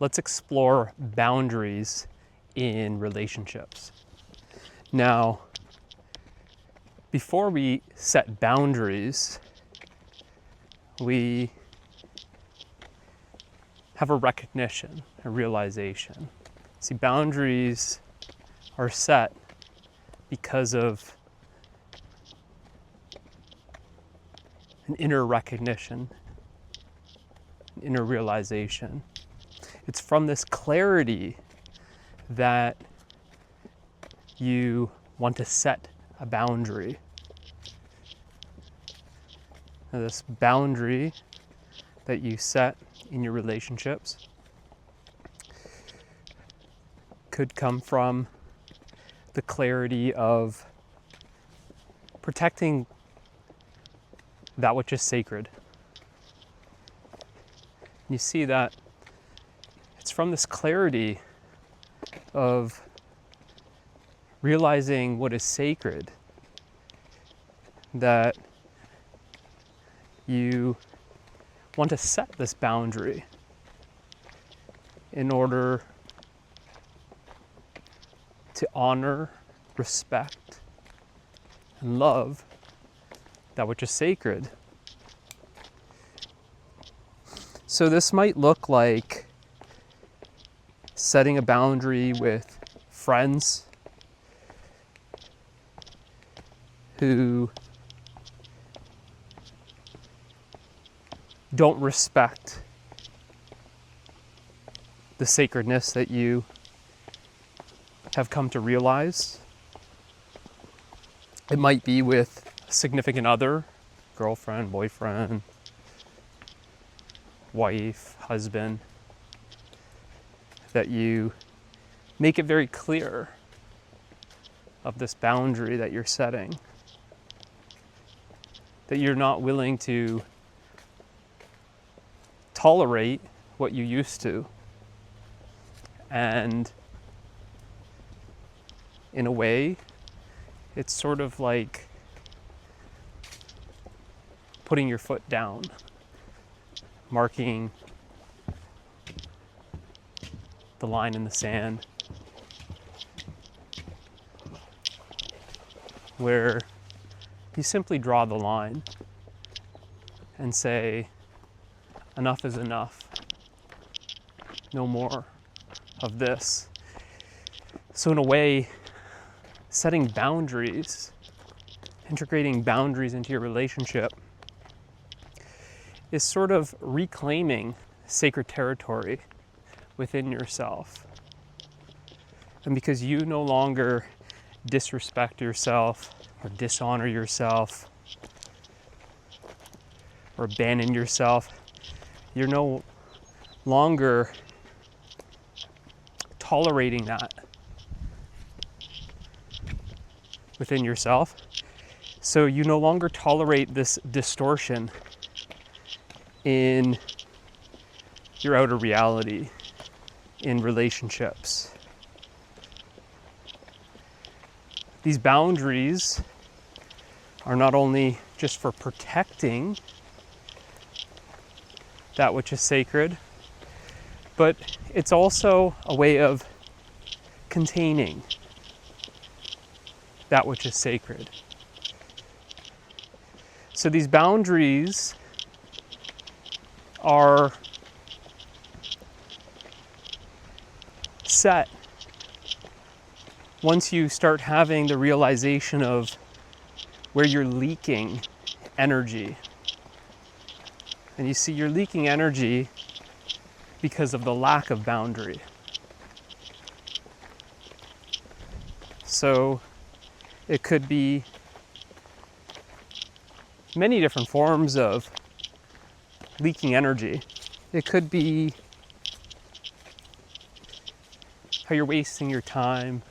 let's explore boundaries in relationships. Now, before we set boundaries, we have a recognition, a realization. See, boundaries are set because of an inner recognition, an inner realization. It's from this clarity that you want to set a boundary. Now, this boundary that you set in your relationships could come from the clarity of protecting that which is sacred. You see that it's from this clarity of realizing what is sacred that you want to set this boundary in order to honor, respect, and love that which is sacred. So this might look like setting a boundary with friends who don't respect the sacredness that you have come to realize. It might be with a significant other, girlfriend, boyfriend, wife, husband, that you make it very clear of this boundary that you're setting, that you're not willing to tolerate what you used to. And in a way, it's sort of like putting your foot down, marking the line in the sand, where you simply draw the line and say, enough is enough. No more of this. So in a way, setting boundaries, integrating boundaries into your relationship is sort of reclaiming sacred territory within yourself. And because you no longer disrespect yourself or dishonor yourself or abandon yourself, you're no longer tolerating that within yourself. So you no longer tolerate this distortion in your outer reality, in relationships. These boundaries are not only just for protecting that which is sacred, but it's also a way of containing that which is sacred. So these boundaries are set once you start having the realization of where you're leaking energy. And you see, you're leaking energy because of the lack of boundary. So it could be many different forms of leaking energy. It could be how you're wasting your time,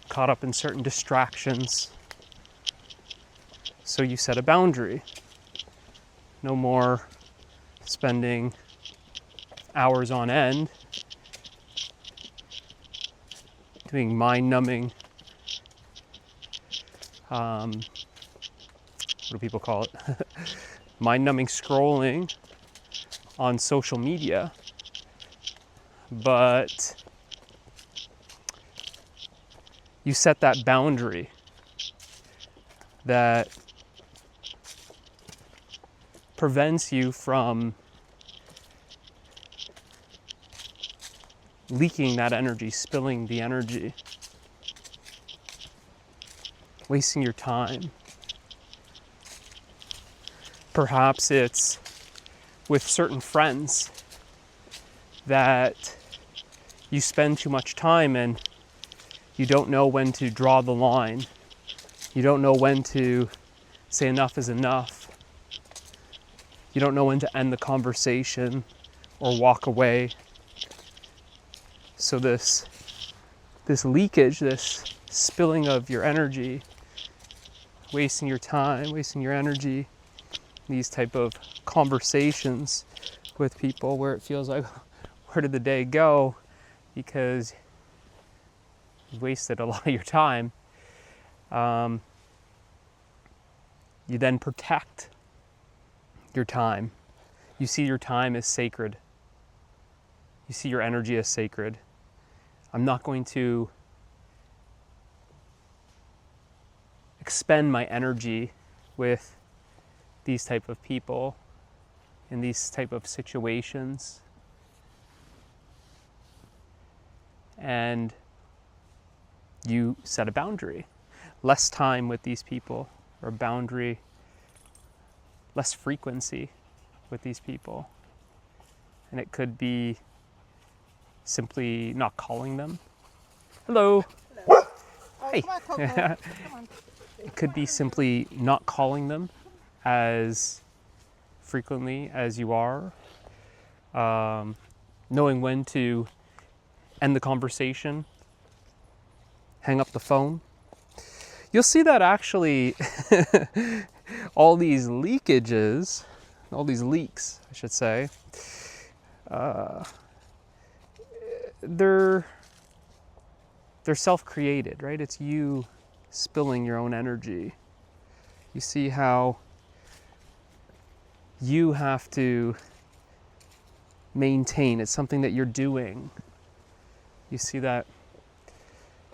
caught up in certain distractions. So you set a boundary. No more spending hours on end doing mind-numbing, what do people call it? Mind-numbing scrolling on social media but you set that boundary that prevents you from leaking that energy, spilling the energy, wasting your time. Perhaps it's with certain friends that you spend too much time and you don't know when to draw the line. You don't know when to say enough is enough. You don't know when to end the conversation or walk away. So this leakage, this spilling of your energy, wasting your time, wasting your energy, these type of conversations with people where it feels like, where did the day go? Because you wasted a lot of your time. You then protect your time. You see your time as sacred. You see your energy as sacred. I'm not going to expend my energy with these type of people in these type of situations. And you set a boundary. Less time with these people, or a boundary, less frequency with these people. And it could be simply not calling them. Hello. Hello. Hey. Come on, Coco. Come on. It could be simply not calling them as frequently as you are. Knowing when to end the conversation, hang up the phone. You'll see that actually all these leakages, all these leaks, I should say, they're self-created, right? It's you spilling your own energy. You see how you have to maintain, it's something that you're doing. You see that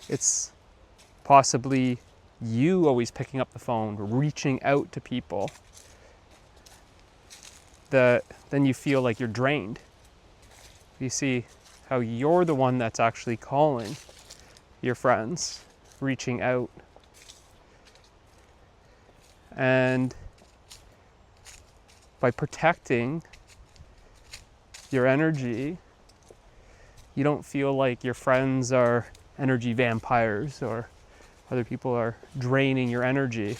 it's possibly you always picking up the phone, reaching out to people, that then you feel like you're drained. You see how you're the one that's actually calling your friends, reaching out. And by protecting your energy, you don't feel like your friends are energy vampires or other people are draining your energy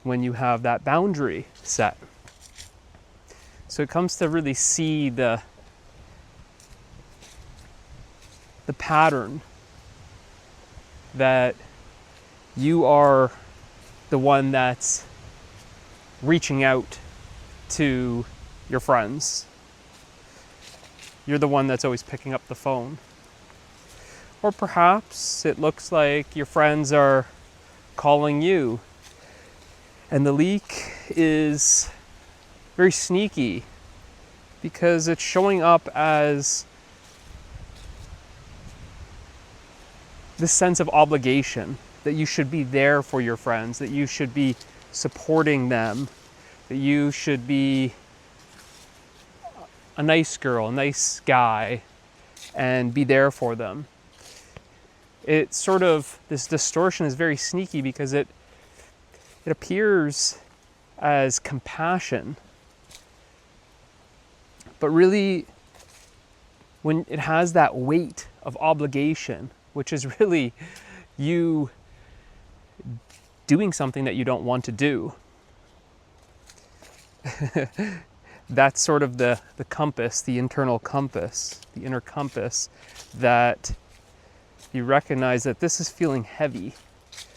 when you have that boundary set. So it comes to really see the pattern that you are the one that's reaching out to your friends. You're the one that's always picking up the phone. Or perhaps it looks like your friends are calling you, and the leak is very sneaky because it's showing up as this sense of obligation, that you should be there for your friends, that you should be supporting them, that you should be a nice girl, a nice guy, and be there for them. It's sort of, this distortion is very sneaky because it appears as compassion. But really, when it has that weight of obligation, which is really you doing something that you don't want to do, that's sort of the compass, the internal compass, the inner compass, that you recognize that this is feeling heavy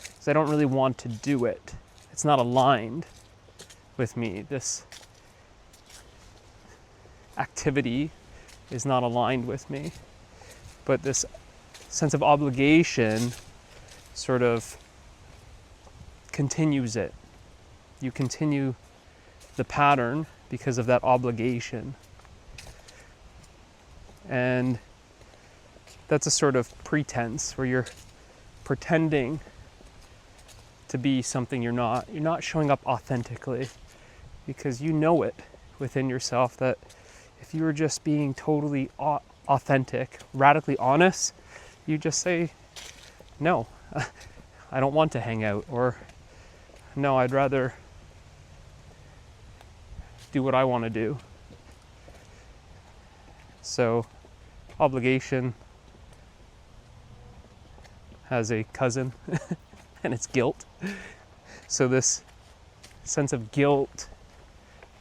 because I don't really want to do it. It's not aligned with me. This activity is not aligned with me. But this sense of obligation sort of continues it. You continue the pattern because of that obligation. And that's a sort of pretense where you're pretending to be something you're not. You're not showing up authentically, because you know it within yourself that if you were just being totally authentic, radically honest, you just say, no, I don't want to hang out, or no, I'd rather do what I want to do. So, obligation has a cousin, and it's guilt. So this sense of guilt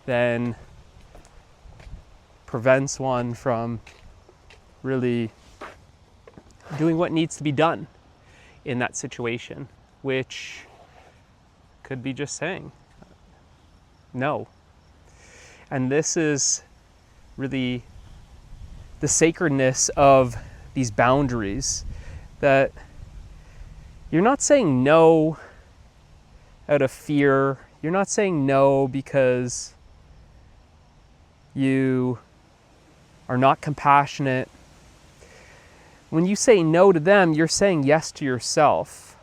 then prevents one from really doing what needs to be done in that situation, which could be just saying no. And this is really the sacredness of these boundaries, that you're not saying no out of fear. You're not saying no because you are not compassionate. When you say no to them, you're saying yes to yourself.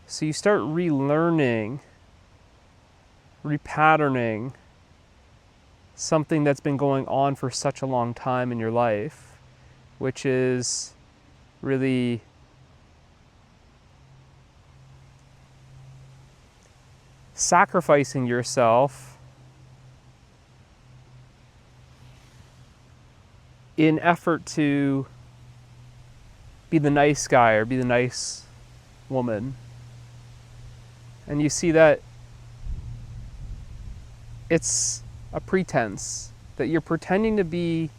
So you start relearning, repatterning something that's been going on for such a long time in your life, which is really sacrificing yourself in effort to be the nice guy or be the nice woman. And you see that it's a pretense, that you're pretending to be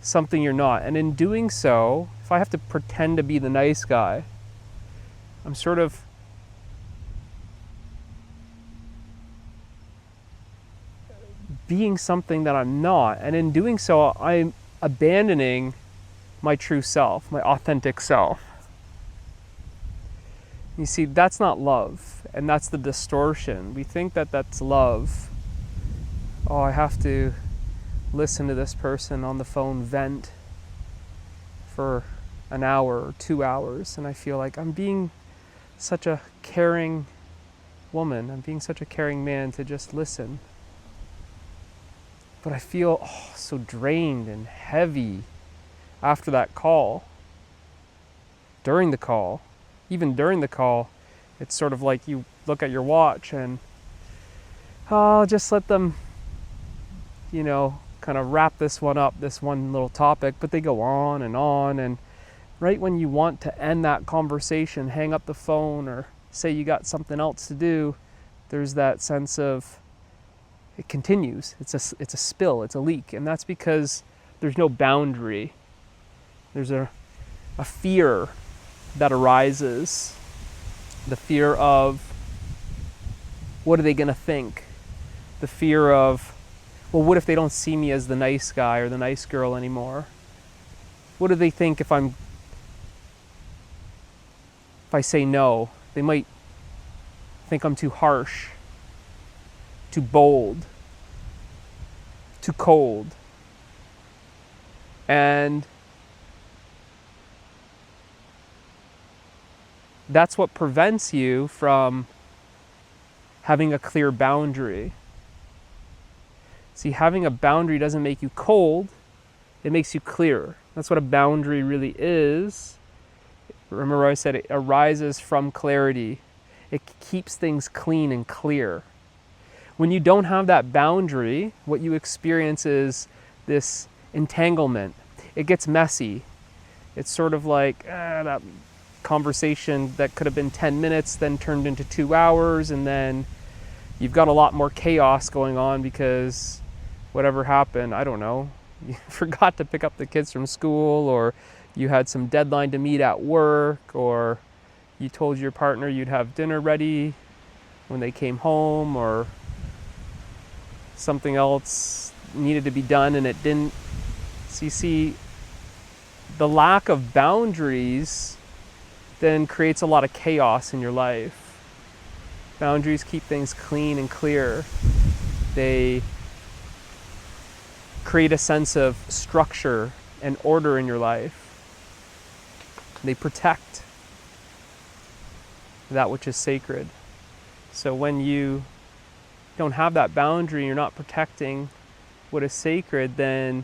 something you're not. And in doing so, if I have to pretend to be the nice guy, I'm sort of being something that I'm not. And in doing so, I'm abandoning my true self, my authentic self. You see, that's not love, and that's the distortion. We think that that's love. Oh, I have to listen to this person on the phone vent for an hour or 2 hours, and I feel like I'm being such a caring woman, I'm being such a caring man to just listen. But I feel so drained and heavy after that call. During the call, even during the call, it's sort of like you look at your watch and just let them, kind of wrap this one up, this one little topic, but they go on, and right when you want to end that conversation, hang up the phone or say you got something else to do, there's that sense of it continues. It's a spill, it's a leak, and that's because there's no boundary. There's a fear that arises, the fear of what are they going to think, the fear of, well, what if they don't see me as the nice guy or the nice girl anymore? What do they think if I say no? They might think I'm too harsh, too bold, too cold. And that's what prevents you from having a clear boundary. See, having a boundary doesn't make you cold, it makes you clear. That's what a boundary really is. Remember I said it arises from clarity. It keeps things clean and clear. When you don't have that boundary, what you experience is this entanglement. It gets messy. It's sort of like that conversation that could have been 10 minutes then turned into 2 hours, and then you've got a lot more chaos going on because whatever happened, I don't know, you forgot to pick up the kids from school, or you had some deadline to meet at work, or you told your partner you'd have dinner ready when they came home, or something else needed to be done and it didn't. So you see, the lack of boundaries then creates a lot of chaos in your life. Boundaries keep things clean and clear. They create a sense of structure and order in your life. They protect that which is sacred. So when you don't have that boundary, you're not protecting what is sacred, then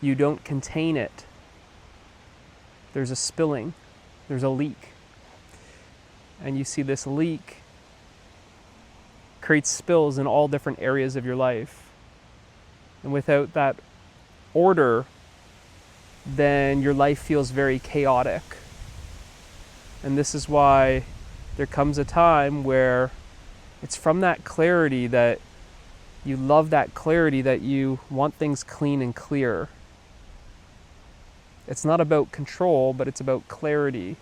you don't contain it. There's a spilling, there's a leak. And you see this leak creates spills in all different areas of your life. And without that order, then your life feels very chaotic. And this is why there comes a time where it's from that clarity that you love, that clarity that you want things clean and clear. It's not about control, but it's about clarity.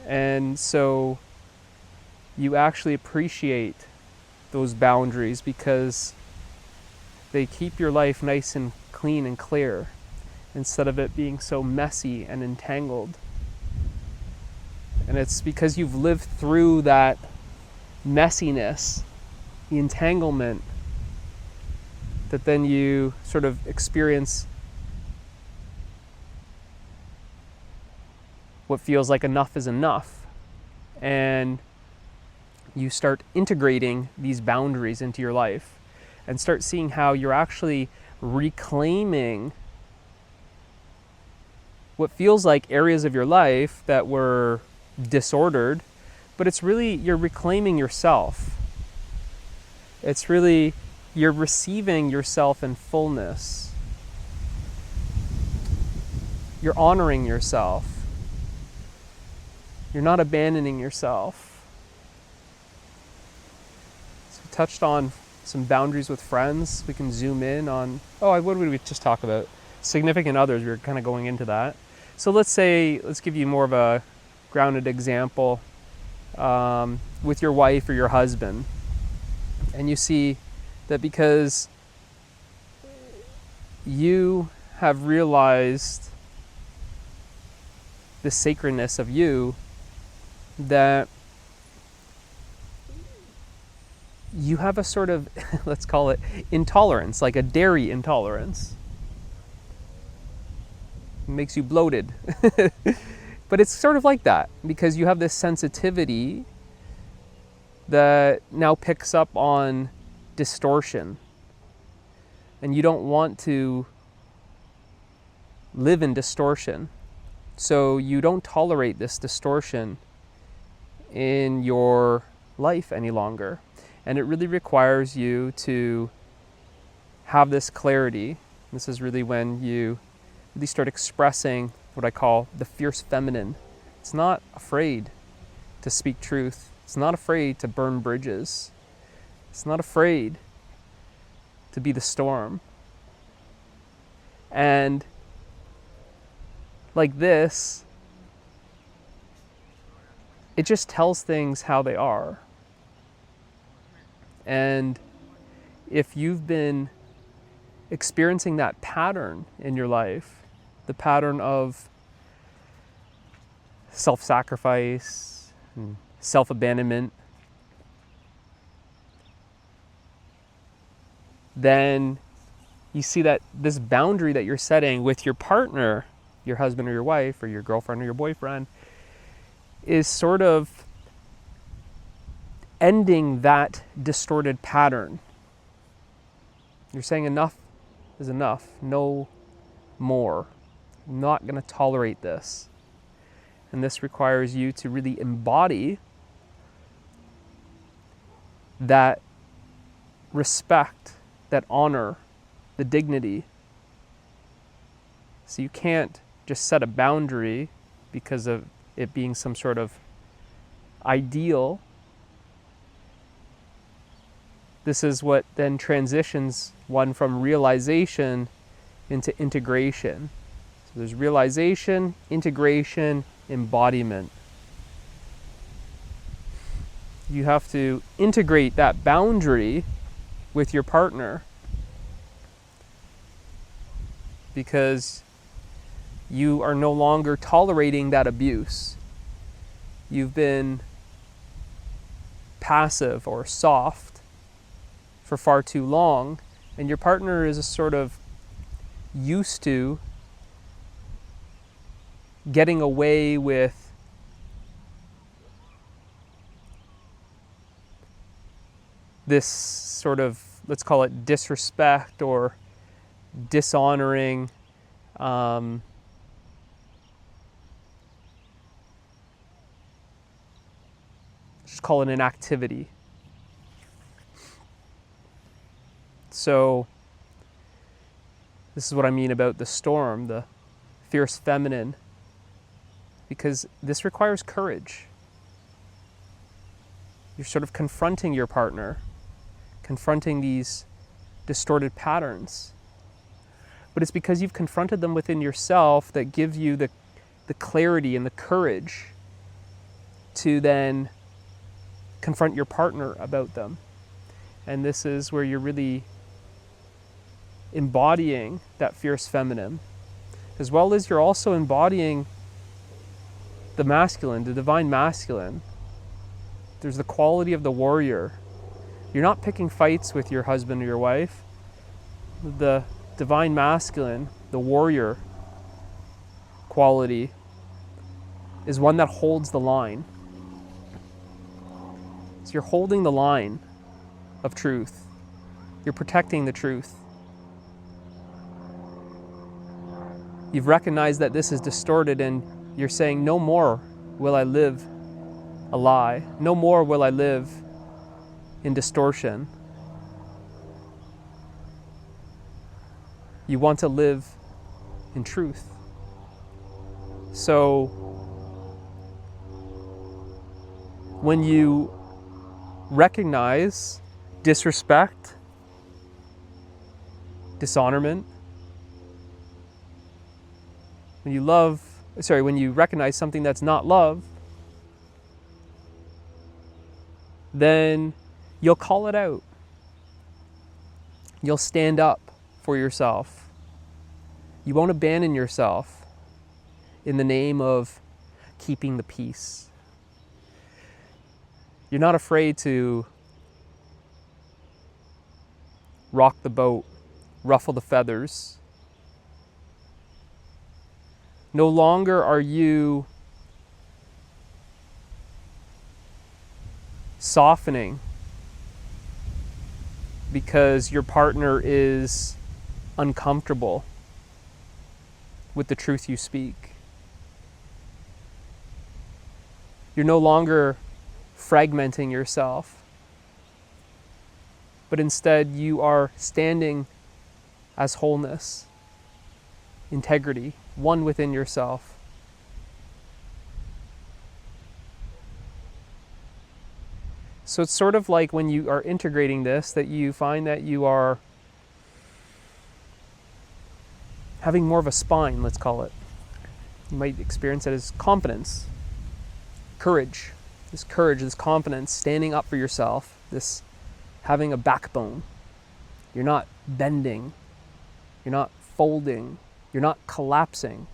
And so you actually appreciate those boundaries because they keep your life nice and clean and clear instead of it being so messy and entangled. And it's because you've lived through that messiness, the entanglement, that then you sort of experience what feels like enough is enough. And you start integrating these boundaries into your life and start seeing how you're actually reclaiming what feels like areas of your life that were disordered, but it's really, you're reclaiming yourself. It's really, you're receiving yourself in fullness. You're honoring yourself. You're not abandoning yourself. So we touched on some boundaries with friends. We can zoom in on, what did we just talk about? Significant others, we were kind of going into that. So let's give you more of a grounded example with your wife or your husband. And you see that because you have realized the sacredness of you, that you have a sort of, let's call it intolerance, like a dairy intolerance. It makes you bloated. But it's sort of like that because you have this sensitivity that now picks up on distortion. And you don't want to live in distortion. So you don't tolerate this distortion in your life any longer. And it really requires you to have this clarity. This is really when you really start expressing what I call the fierce feminine. It's not afraid to speak truth. It's not afraid to burn bridges. It's not afraid to be the storm. And like this, it just tells things how they are. And if you've been experiencing that pattern in your life, the pattern of self-sacrifice, and self-abandonment, then you see that this boundary that you're setting with your partner, your husband or your wife or your girlfriend or your boyfriend, is sort of ending that distorted pattern. You're saying enough is enough, no more. I'm not going to tolerate this. And this requires you to really embody that respect, that honor, the dignity. So you can't just set a boundary because of it being some sort of ideal. This is what then transitions one from realization into integration. So there's realization, integration, embodiment. You have to integrate that boundary with your partner because you are no longer tolerating that abuse. You've been passive or soft for far too long, and your partner is a sort of used to getting away with this sort of, let's call it disrespect or dishonoring, just call it an activity. So this is what I mean about the storm, the fierce feminine, because this requires courage. You're sort of confronting your partner, confronting these distorted patterns. But it's because you've confronted them within yourself that gives you the clarity and the courage to then confront your partner about them. And this is where you're really embodying that fierce feminine, as well as you're also embodying the masculine, the divine masculine. There's the quality of the warrior. You're not picking fights with your husband or your wife. The divine masculine, the warrior quality, is one that holds the line. So you're holding the line of truth. You're protecting the truth. You've recognized that this is distorted and you're saying, no more will I live a lie. No more will I live in distortion. You want to live in truth. So when you recognize disrespect, dishonorment, when you recognize something that's not love, then you'll call it out. You'll stand up for yourself. You won't abandon yourself in the name of keeping the peace. You're not afraid to rock the boat, ruffle the feathers. No longer are you softening because your partner is uncomfortable with the truth you speak. You're no longer fragmenting yourself, but instead you are standing as wholeness, integrity, one within yourself. So it's sort of like when you are integrating this, that you find that you are having more of a spine, let's call it. You might experience it as confidence, courage, this confidence, standing up for yourself, this having a backbone. You're not bending, you're not folding, you're not collapsing.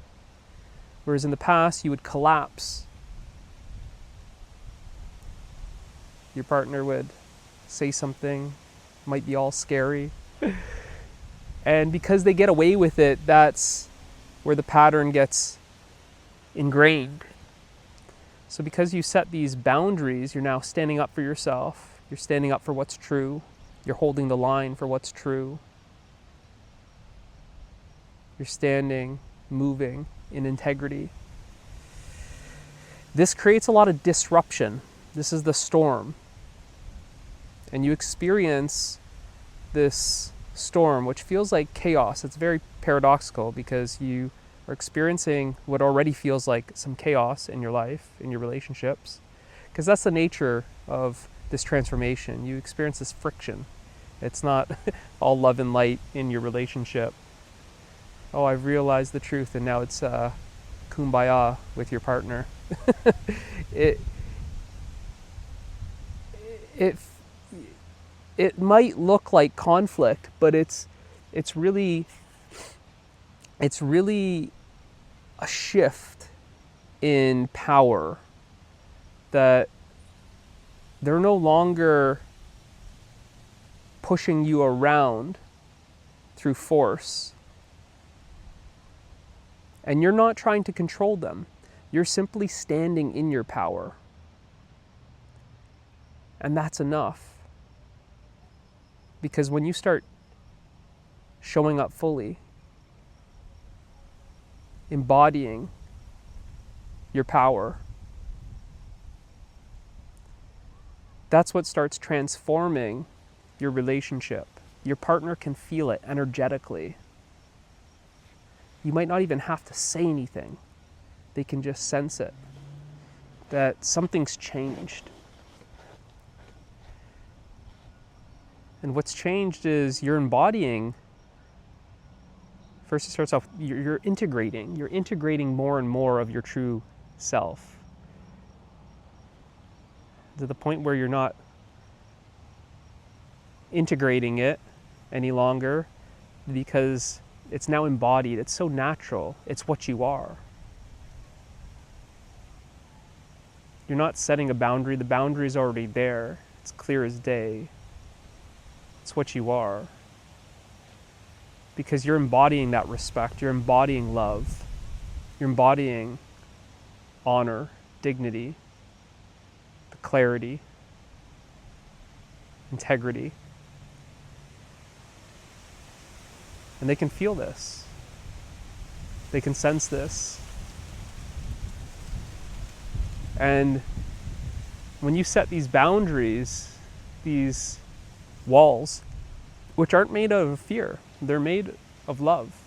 Whereas in the past, you would collapse. Your partner would say something, might be all scary. And because they get away with it, that's where the pattern gets ingrained. So because you set these boundaries, you're now standing up for yourself. You're standing up for what's true. You're holding the line for what's true. You're standing, moving in integrity. This creates a lot of disruption. This is the storm. And you experience this storm, which feels like chaos. It's very paradoxical because you are experiencing what already feels like some chaos in your life, in your relationships, because that's the nature of this transformation. You experience this friction. It's not all love and light in your relationship. Oh, I've realized the truth and now it's kumbaya with your partner. It might look like conflict, but it's really a shift in power, that they're no longer pushing you around through force. And you're not trying to control them. You're simply standing in your power. And that's enough. Because when you start showing up fully, embodying your power, that's what starts transforming your relationship. Your partner can feel it energetically. You might not even have to say anything. They can just sense it, that something's changed. And what's changed is you're embodying. First it starts off, you're integrating more and more of your true self, to the point where you're not integrating it any longer, because it's now embodied. It's so natural. It's what you are. You're not setting a boundary. The boundary is already there. It's clear as day. It's what you are. Because you're embodying that respect. You're embodying love. You're embodying honor, dignity, the clarity, integrity. And they can feel this. They can sense this. And when you set these boundaries, these walls, which aren't made of fear, they're made of love.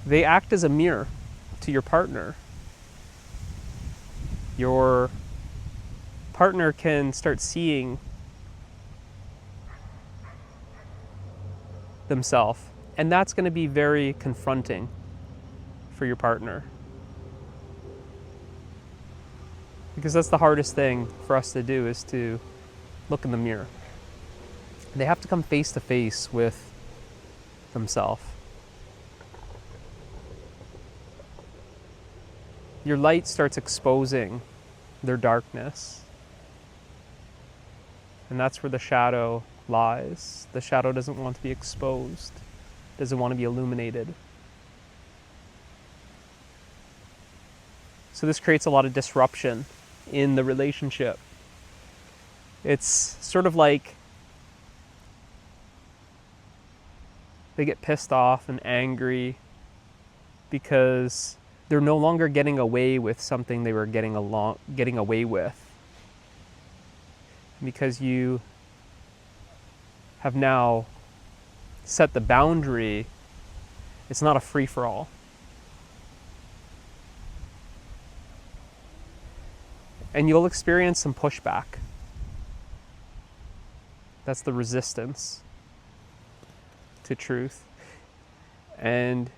They act as a mirror to your partner. Your partner can start seeing themselves, and that's going to be very confronting for your partner. Because that's the hardest thing for us to do, is to look in the mirror. They have to come face to face with themselves. Your light starts exposing their darkness. And that's where the shadow lies. The shadow doesn't want to be exposed, doesn't want to be illuminated. So this creates a lot of disruption in the relationship. It's sort of like they get pissed off and angry because they're no longer getting away with something they were getting away with. Because you have now set the boundary, it's not a free-for-all. And you'll experience some pushback. That's the resistance to truth. And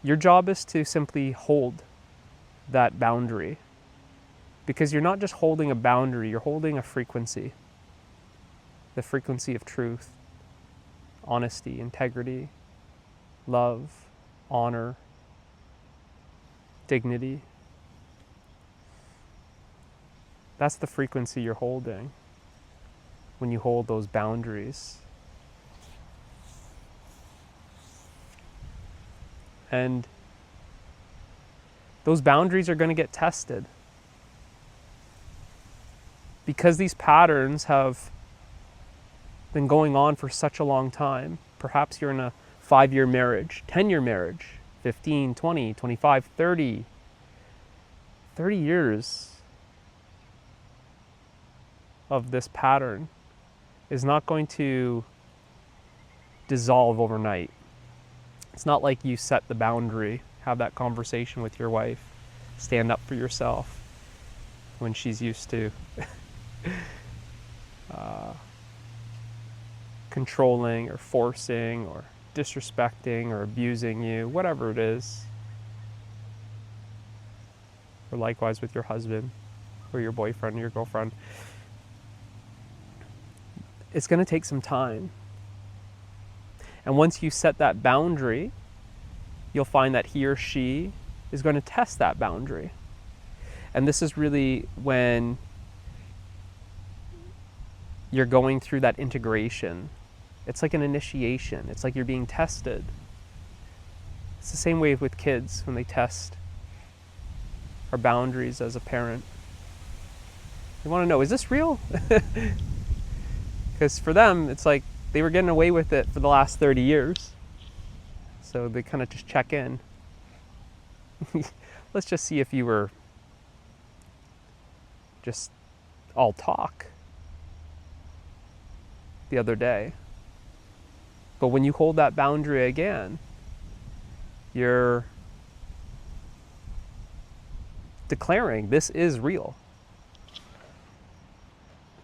your job is to simply hold that boundary. Because you're not just holding a boundary, you're holding a frequency. The frequency of truth, honesty, integrity, love, honor, dignity. That's the frequency you're holding when you hold those boundaries. And those boundaries are going to get tested. Because these patterns have been going on for such a long time. Perhaps you're in a 5-year marriage, 10-year marriage, 15, 20, 25, 30 years of this pattern is not going to dissolve overnight. It's not like you set the boundary, have that conversation with your wife, stand up for yourself when she's used to controlling or forcing or disrespecting or abusing you, whatever it is. Or likewise with your husband or your boyfriend or your girlfriend. It's going to take some time. And once you set that boundary, you'll find that he or she is going to test that boundary. And this is really when you're going through that integration. It's like an initiation. It's like you're being tested. It's the same way with kids when they test our boundaries as a parent. They want to know, is this real? Because for them, it's like they were getting away with it for the last 30 years. So they kind of just check in. Let's just see if you were just all talk the other day. But when you hold that boundary again, you're declaring this is real.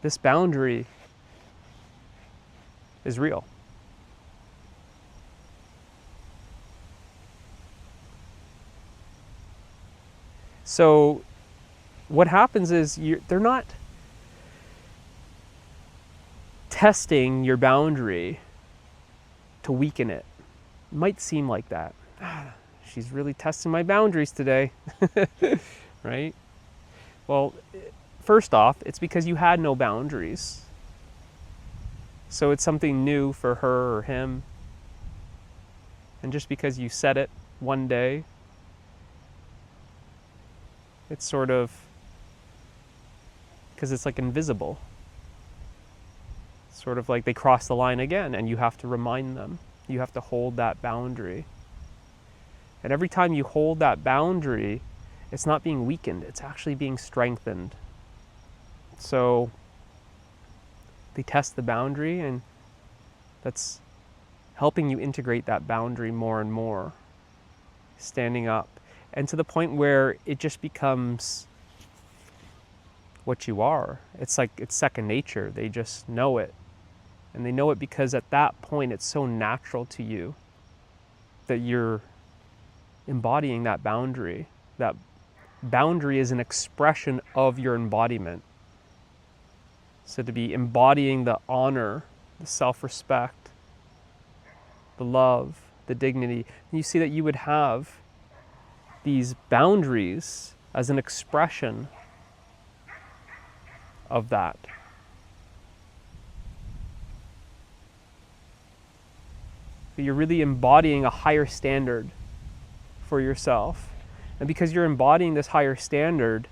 This boundary is real. So what happens is they're not testing your boundary to weaken it. It might seem like that. She's really testing my boundaries today, right? Well, first off, it's because you had no boundaries. So it's something new for her or him. And just because you said it one day, it's sort of, because it's like invisible. Sort of like they cross the line again and you have to remind them. You have to hold that boundary. And every time you hold that boundary, it's not being weakened, it's actually being strengthened. So they test the boundary, and that's helping you integrate that boundary more and more, standing up, and to the point where it just becomes what you are. It's like it's second nature. They just know it. And they know it because at that point it's so natural to you that you're embodying that boundary. That boundary is an expression of your embodiment. So to be embodying the honor, the self-respect, the love, the dignity, you see that you would have these boundaries as an expression of that. So you're really embodying a higher standard for yourself. And because you're embodying this higher standard,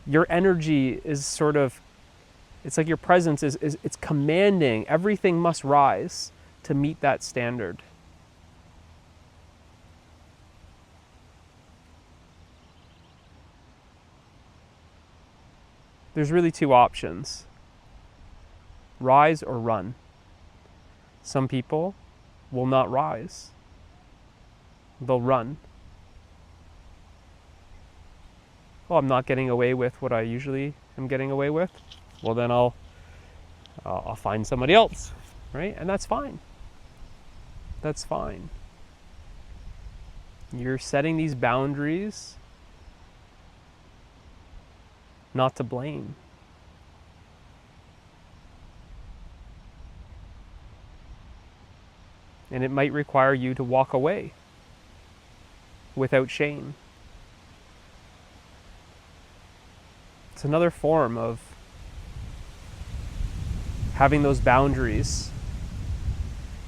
your energy is sort of, it's like your presence is it's commanding. Everything must rise to meet that standard. There's really two options: rise or run. Some people will not rise. They'll run. Oh, I'm not getting away with what I usually am getting away with. Well, then I'll find somebody else, right? And that's fine. That's fine. You're setting these boundaries not to blame. And it might require you to walk away without shame. It's another form of having those boundaries,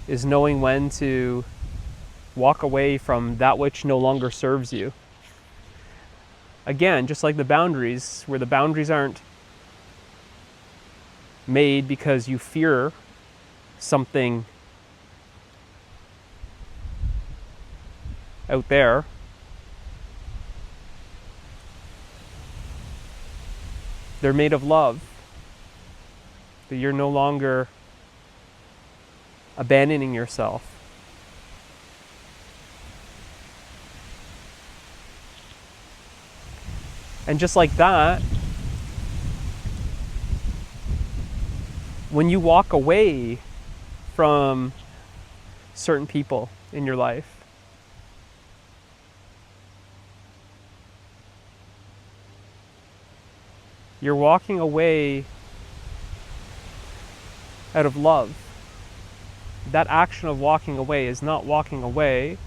is knowing when to walk away from that which no longer serves you. Again, just like the boundaries, where the boundaries aren't made because you fear something out there. They're made of love. That you're no longer abandoning yourself. And just like that, when you walk away from certain people in your life, you're walking away out of love. That action of walking away is not walking away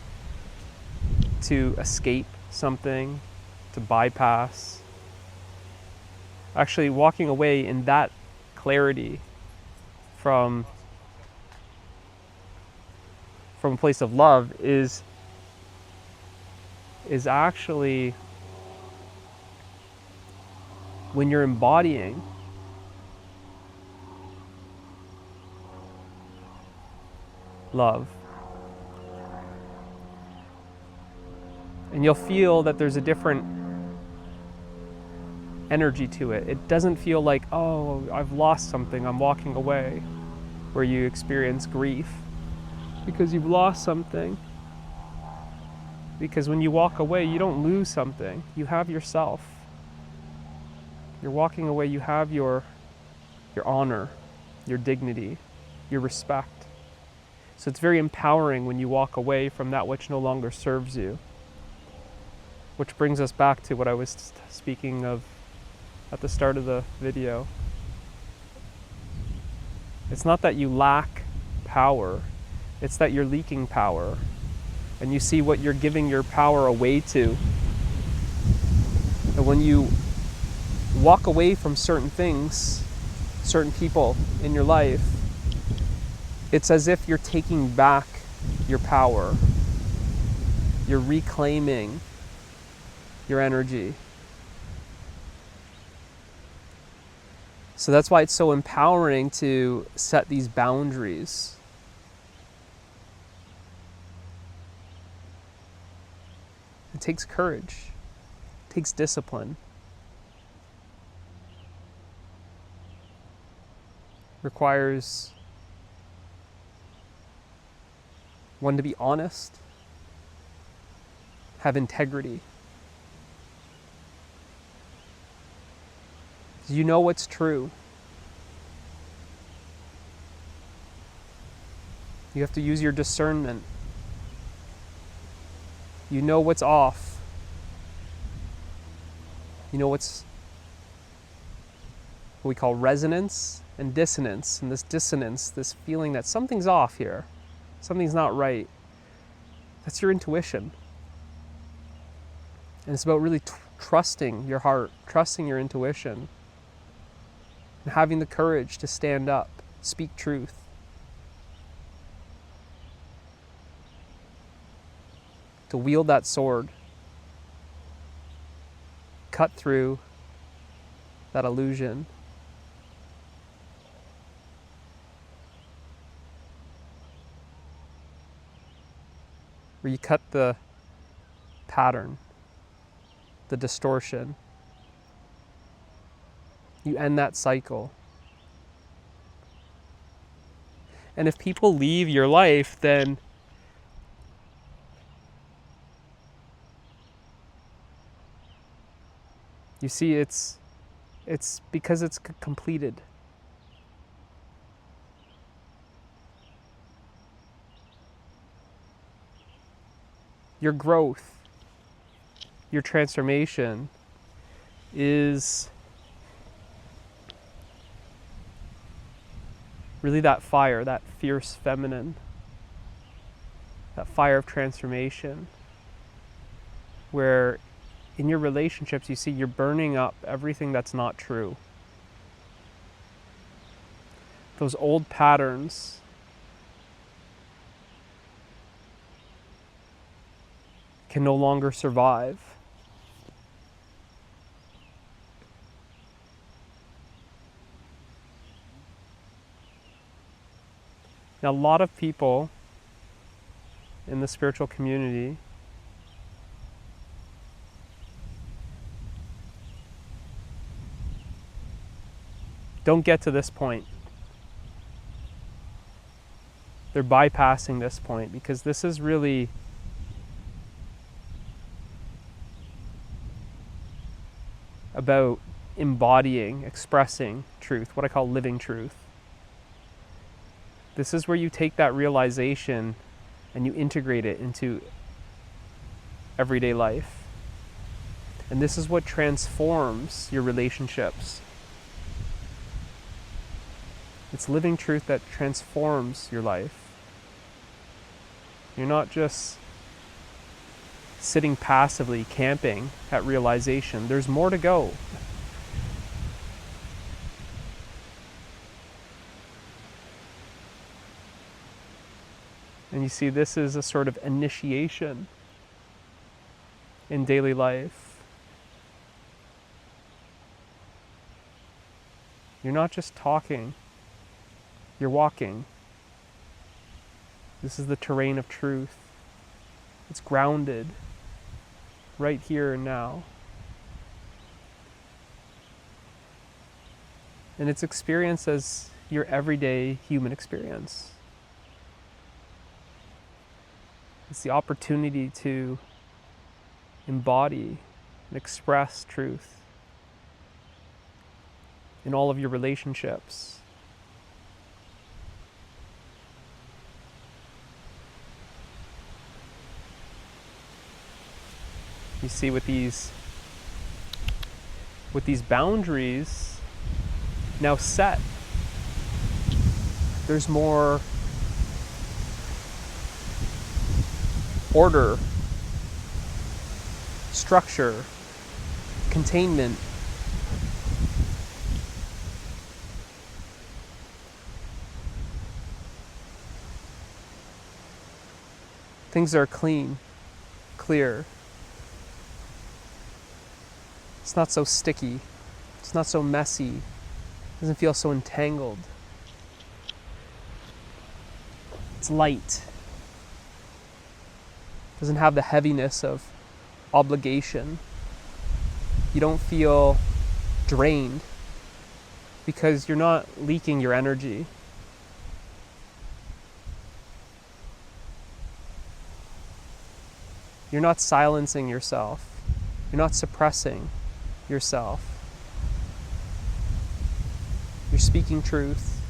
to escape something, to bypass. Actually, walking away in that clarity from from a place of love is actually when you're embodying love. And you'll feel that there's a different energy to it. It doesn't feel like, oh, I've lost something, I'm walking away, where you experience grief because you've lost something. Because when you walk away, you don't lose something. You have yourself. You're walking away, you have your honor, your dignity, your respect. So it's very empowering when you walk away from that which no longer serves you. Which brings us back to what I was speaking of at the start of the video. It's not that you lack power, it's that you're leaking power. And you see what you're giving your power away to. And when you walk away from certain things, certain people in your life, it's as if you're taking back your power. You're reclaiming your energy. So that's why it's so empowering to set these boundaries. It takes courage. It takes discipline. It requires one to be honest, have integrity. You know what's true. You have to use your discernment. You know what's off. You know what's what we call resonance and dissonance. And this dissonance, this feeling that something's off here, something's not right, that's your intuition. And it's about really trusting your heart, trusting your intuition, and having the courage to stand up, speak truth. To wield that sword, cut through that illusion. Where you cut the pattern, the distortion. You end that cycle. And if people leave your life, then you see it's because it's completed. Your growth, your transformation is really that fire, that fierce feminine, that fire of transformation, where in your relationships you see you're burning up everything that's not true. Those old patterns can no longer survive. Now, a lot of people in the spiritual community don't get to this point. They're bypassing this point because this is really about embodying, expressing truth, what I call living truth. This is where you take that realization and you integrate it into everyday life. And this is what transforms your relationships. It's living truth that transforms your life. You're not just sitting passively, camping at realization. There's more to go. And you see, this is a sort of initiation in daily life. You're not just talking, you're walking. This is the terrain of truth. It's grounded right here and now. And it's experienced as your everyday human experience. It's the opportunity to embody and express truth in all of your relationships. You see, with these boundaries now set, there's more order, structure, containment. Things are clean, clear. It's not so sticky. It's not so messy. It doesn't feel so entangled. It's light. It doesn't have the heaviness of obligation. You don't feel drained because you're not leaking your energy. You're not silencing yourself. You're not suppressing yourself. You're speaking truth.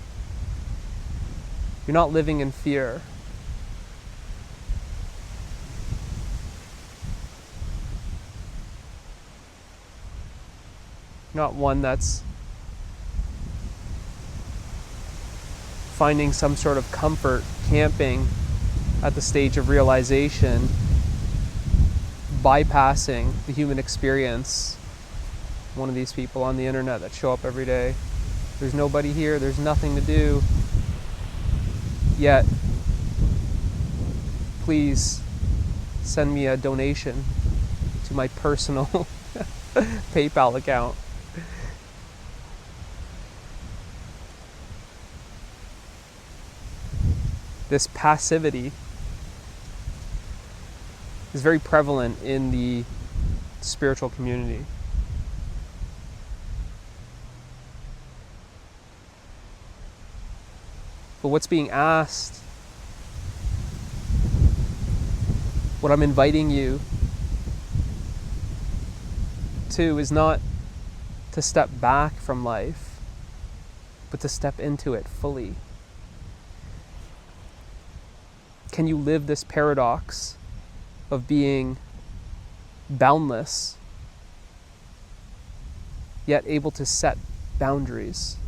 You're not living in fear. You're not one that's finding some sort of comfort camping at the stage of realization, bypassing the human experience. One of these people on the internet that show up every day. There's nobody here, there's nothing to do. Yet, please send me a donation to my personal PayPal account. This passivity is very prevalent in the spiritual community. But what's being asked, what I'm inviting you to, is not to step back from life, but to step into it fully. Can you live this paradox of being boundless, yet able to set boundaries?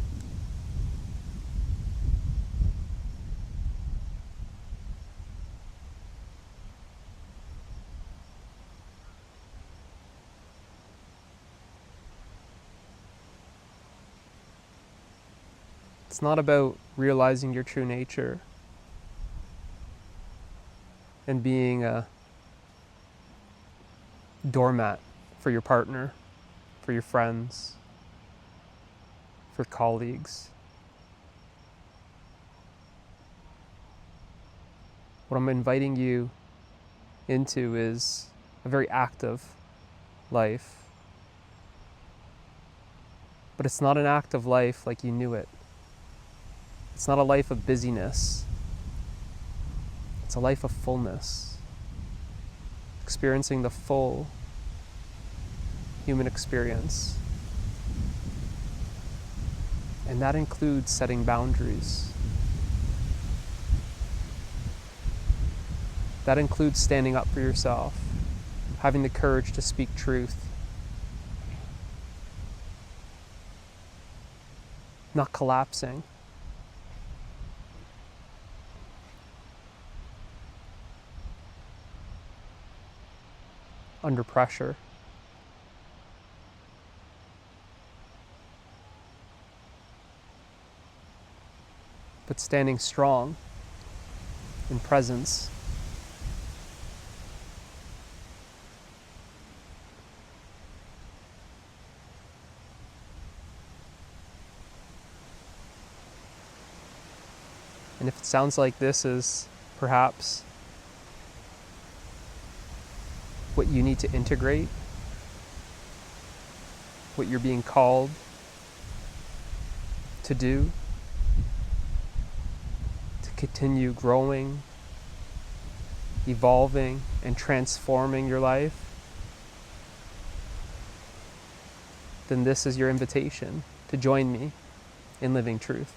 It's not about realizing your true nature and being a doormat for your partner, for your friends, for colleagues. What I'm inviting you into is a very active life. But it's not an active life like you knew it. It's not a life of busyness. It's a life of fullness. Experiencing the full human experience. And that includes setting boundaries. That includes standing up for yourself, having the courage to speak truth, not collapsing. Under pressure. But standing strong in presence. And if it sounds like this is perhaps what you need to integrate, what you're being called to do, to continue growing, evolving, and transforming your life, then this is your invitation to join me in living truth.